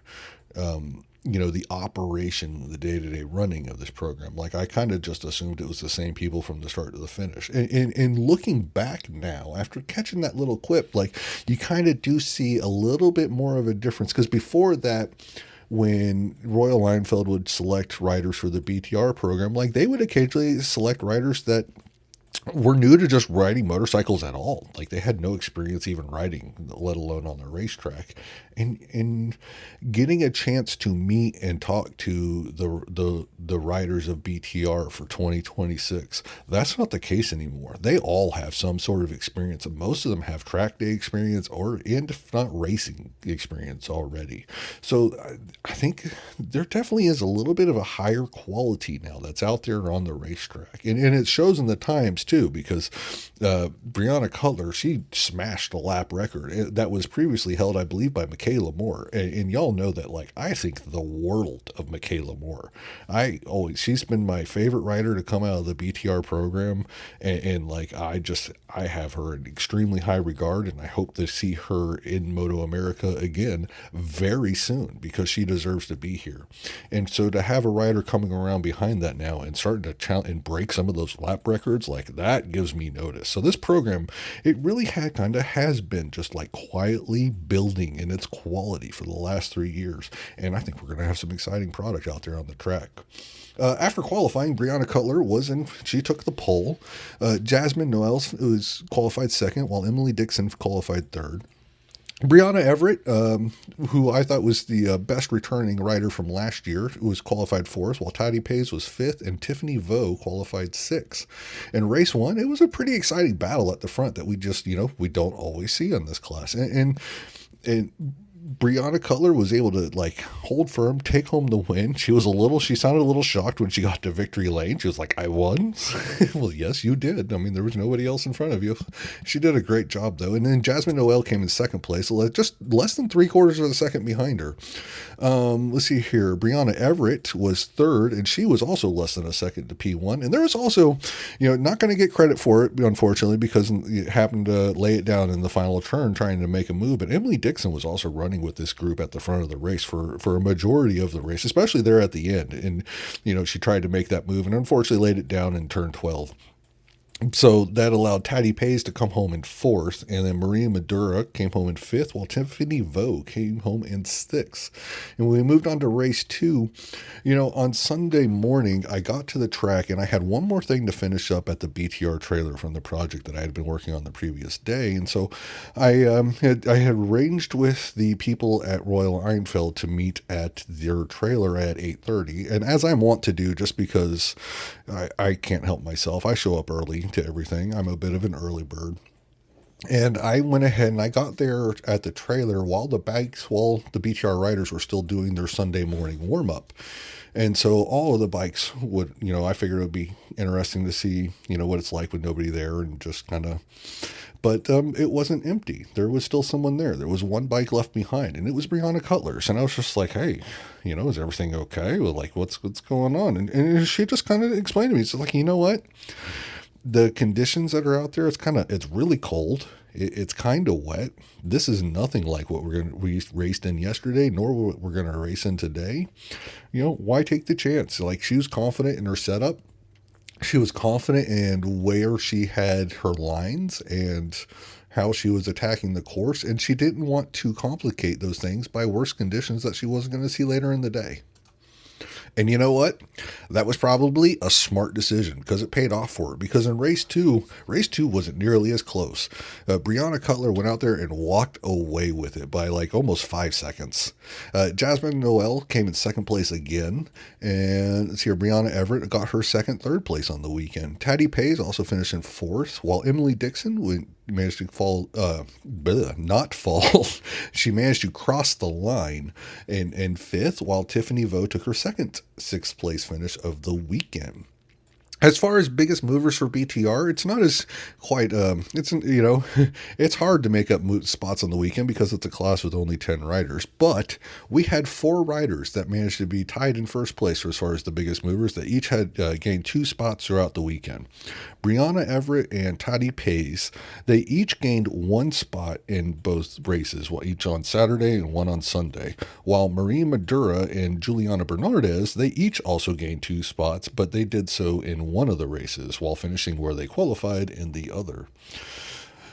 the operation, the day-to-day running of this program. I kind of just assumed it was the same people from the start to the finish. And looking back now, after catching that little clip, you kind of do see a little bit more of a difference. Because before that, when Royal Leinfeld would select riders for the BTR program, they would occasionally select riders that were new to just riding motorcycles at all. They had no experience even riding, let alone on the racetrack. And getting a chance to meet and talk to the riders of BTR for 2026, that's not the case anymore. They all have some sort of experience, and most of them have track day experience and if not racing experience already. So I think there definitely is a little bit of a higher quality now that's out there on the racetrack. And it shows in the times too, because Brianna Cutler, she smashed a lap record that was previously held, I believe, by Michaela Moore. And y'all know that, I think the world of Michaela Moore. She's been my favorite rider to come out of the BTR program. And I have her in extremely high regard, and I hope to see her in MotoAmerica again very soon, because she deserves to be here. And so to have a rider coming around behind that now and starting to challenge and break some of those lap records, that gives me notice. So this program, it really has been just quietly building in its quality for the last 3 years. And I think we're going to have some exciting product out there on the track. After qualifying, Brianna Cutler she took the pole. Jasmine Noel was qualified second, while Emily Dixon qualified third. Brianna Everett, who I thought was the best returning rider from last year, was qualified fourth, while Toddy Pays was fifth, and Tiffany Vo qualified sixth. In race one, it was a pretty exciting battle at the front that we just, we don't always see on this class. And Brianna Cutler was able to hold firm, take home the win. She sounded a little shocked when she got to victory lane. She was like, I won? Well, yes, you did. I mean, there was nobody else in front of you. She did a great job, though. And then Jasmine Noel came in second place, just less than 3/4 of a second behind her. Let's see here. Brianna Everett was third, and she was also less than a second to P1. And there was also, not going to get credit for it, unfortunately, because it happened to lay it down in the final turn trying to make a move. But Emily Dixon was also running with this group at the front of the race for a majority of the race, especially there at the end. And, she tried to make that move and unfortunately laid it down in turn 12. So that allowed Taddy Pays to come home in fourth, and then Maria Madura came home in fifth, while Tiffany Vo came home in sixth. And when we moved on to race two, on Sunday morning, I got to the track, and I had one more thing to finish up at the BTR trailer from the project that I had been working on the previous day. And so I had arranged with the people at Royal Leinfeld to meet at their trailer at 8:30. And as I'm wont to do, just because I can't help myself, I show up early to everything. I'm a bit of an early bird. And I went ahead and I got there at the trailer while the BTR riders were still doing their Sunday morning warm-up. And so all of the bikes would, I figured it would be interesting to see, what it's like with nobody there and just kind of, but it wasn't empty. There was still someone there. There was one bike left behind, and it was Brianna Cutler's. And I was just like, hey, is everything okay? Well, what's going on? And she just kind of explained to me, it's like, you know what? the conditions that are out there, it's really cold. It's kind of wet. This is nothing like what we raced in yesterday, nor what we're going to race in today. Why take the chance? Like, she was confident in her setup. She was confident in where she had her lines and how she was attacking the course, and she didn't want to complicate those things by worse conditions that she wasn't going to see later in the day. And you know what? That was probably a smart decision because it paid off for her. Because in race two wasn't nearly as close. Brianna Cutler went out there and walked away with it by like almost 5 seconds. Jasmine Noel came in second place again. And let's hear Brianna Everett got her third place on the weekend. Taddy Pays also finished in fourth, while Emily Dixon managed to not fall. She managed to cross the line in fifth, while Tiffany Vo took her second sixth place finish of the weekend. As far as biggest movers for BTR, it's not as quite, it's hard to make up spots on the weekend because it's a class with only 10 riders. But we had 4 riders that managed to be tied in first place as far as the biggest movers that each had gained 2 spots throughout the weekend. Brianna Everett and Toddy Pays, they each gained 1 spot in both races, each on Saturday and 1 on Sunday. While Marie Madura and Juliana Bernardez, they each also gained 2 spots, but they did so in one of the races while finishing where they qualified in the other.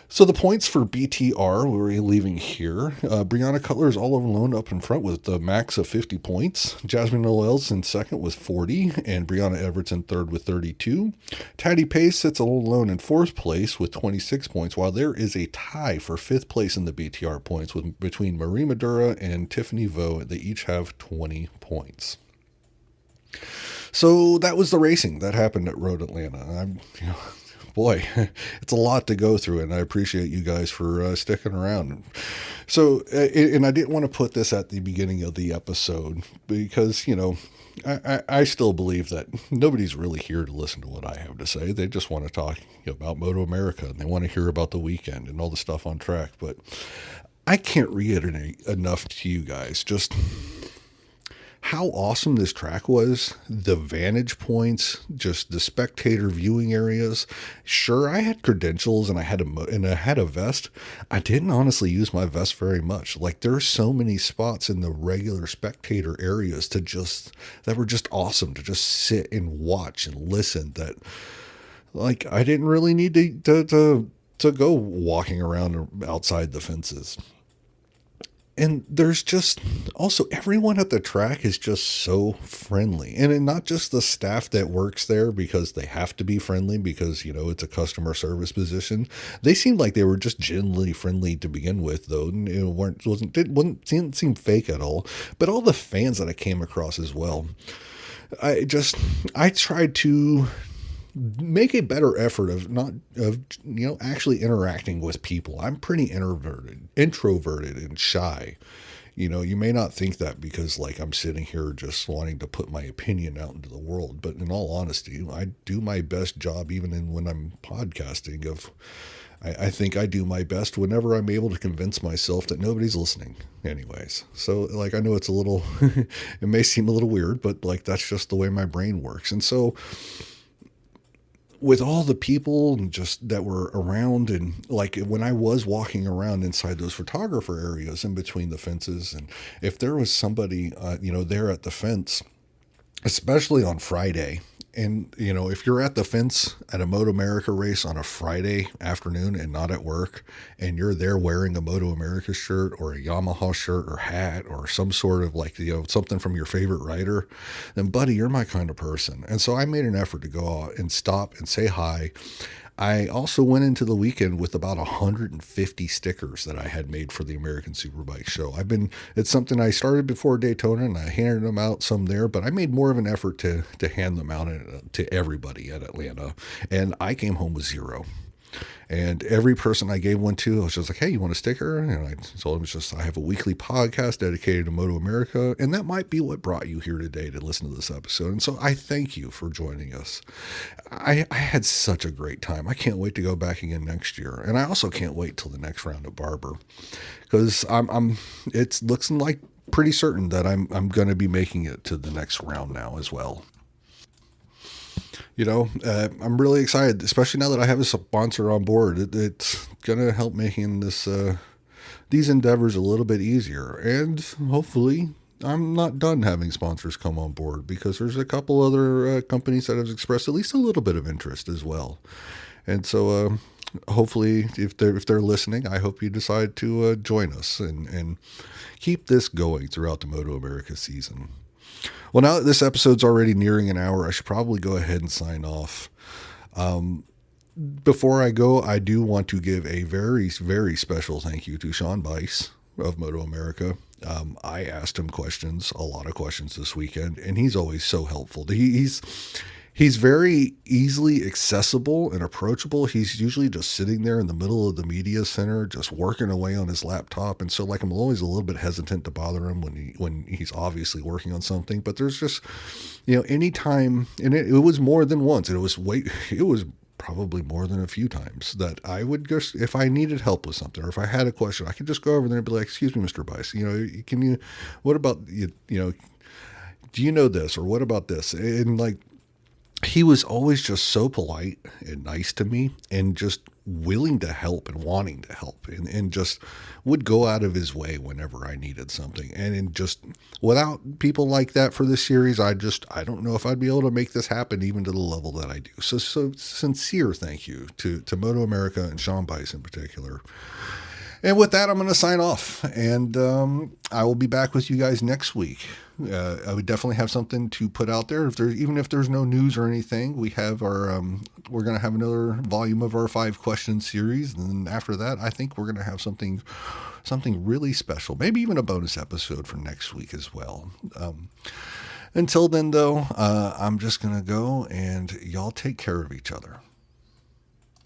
So the points for BTR, we're leaving here. Brianna Cutler is all alone up in front with the max of 50 points. Jasmine Noel's in second with 40, and Brianna Everett's in third with 32. Taddy Pace sits all alone in fourth place with 26 points, while there is a tie for fifth place in the BTR points between Marie Madura and Tiffany Vo. They each have 20 points. So that was the racing that happened at Road Atlanta. Boy, it's a lot to go through, and I appreciate you guys for sticking around. So, and I didn't want to put this at the beginning of the episode because, I still believe that nobody's really here to listen to what I have to say. They just want to talk about MotoAmerica, and they want to hear about the weekend and all the stuff on track. But I can't reiterate enough to you guys just how awesome this track was, the vantage points, just the spectator viewing areas. Sure, I had credentials and I had a vest. I didn't honestly use my vest very much. Like, there's so many spots in the regular spectator areas that were just awesome to just sit and watch and listen. That, like, I didn't really need to go walking around outside the fences. And there's just also everyone at the track is just so friendly, and not just the staff that works there because they have to be friendly because, it's a customer service position. They seemed like they were just genuinely friendly to begin with, though. And didn't seem fake at all. But all the fans that I came across as well, I tried to make a better effort of actually interacting with people. I'm pretty introverted and shy. You may not think that because I'm sitting here just wanting to put my opinion out into the world, but in all honesty, I do my best job even when I'm podcasting I think I do my best whenever I'm able to convince myself that nobody's listening anyways. So I know it's a little, it may seem a little weird, but that's just the way my brain works. And so with all the people and just that were around, and when I was walking around inside those photographer areas in between the fences, and if there was somebody, there at the fence, especially on Friday, and, if you're at the fence at a MotoAmerica race on a Friday afternoon and not at work, and you're there wearing a MotoAmerica shirt or a Yamaha shirt or hat or some sort of something from your favorite rider, then buddy, you're my kind of person. And so I made an effort to go out and stop and say hi. I also went into the weekend with about 150 stickers that I had made for the American Superbike show. It's something I started before Daytona, and I handed them out some there, but I made more of an effort to hand them out to everybody at Atlanta. And I came home with 0. And every person I gave one to, I was just like, hey, you want a sticker? And I told them I have a weekly podcast dedicated to MotoAmerica, and that might be what brought you here today to listen to this episode. And so I thank you for joining us. I had such a great time. I can't wait to go back again next year. And I also can't wait till the next round of Barber, because it's looking like pretty certain that I'm going to be making it to the next round now as well. I'm really excited, especially now that I have a sponsor on board. It's going to help making these endeavors a little bit easier. And hopefully, I'm not done having sponsors come on board, because there's a couple other companies that have expressed at least a little bit of interest as well. And so, hopefully, if they're listening, I hope you decide to join us and keep this going throughout the MotoAmerica season. Well, now that this episode's already nearing an hour, I should probably go ahead and sign off. Before I go, I do want to give a very, very special thank you to Sean Bice of MotoAmerica. I asked him a lot of questions this weekend, and he's always so helpful. He's very easily accessible and approachable. He's usually just sitting there in the middle of the media center, just working away on his laptop. And so, like, I'm always a little bit hesitant to bother him when he's obviously working on something. But there's just, anytime, and it was more than once. It was probably more than a few times that I would just, if I needed help with something, or if I had a question, I could just go over there and be like, "Excuse me, Mr. Bice, what about, do you know this? Or what about this?" And like, he was always just so polite and nice to me, and just willing to help and wanting to help, and just would go out of his way whenever I needed something. And just without people like that for this series, I don't know if I'd be able to make this happen even to the level that I do. So sincere thank you to MotoAmerica and Sean Bice in particular. And with that, I'm going to sign off, and I will be back with you guys next week. I would definitely have something to put out there. Even if there's no news or anything, we have we're going to have another volume of our 5 question series. And then after that, I think we're going to have something really special, maybe even a bonus episode for next week as well. Until then, though, I'm just going to go, and y'all take care of each other.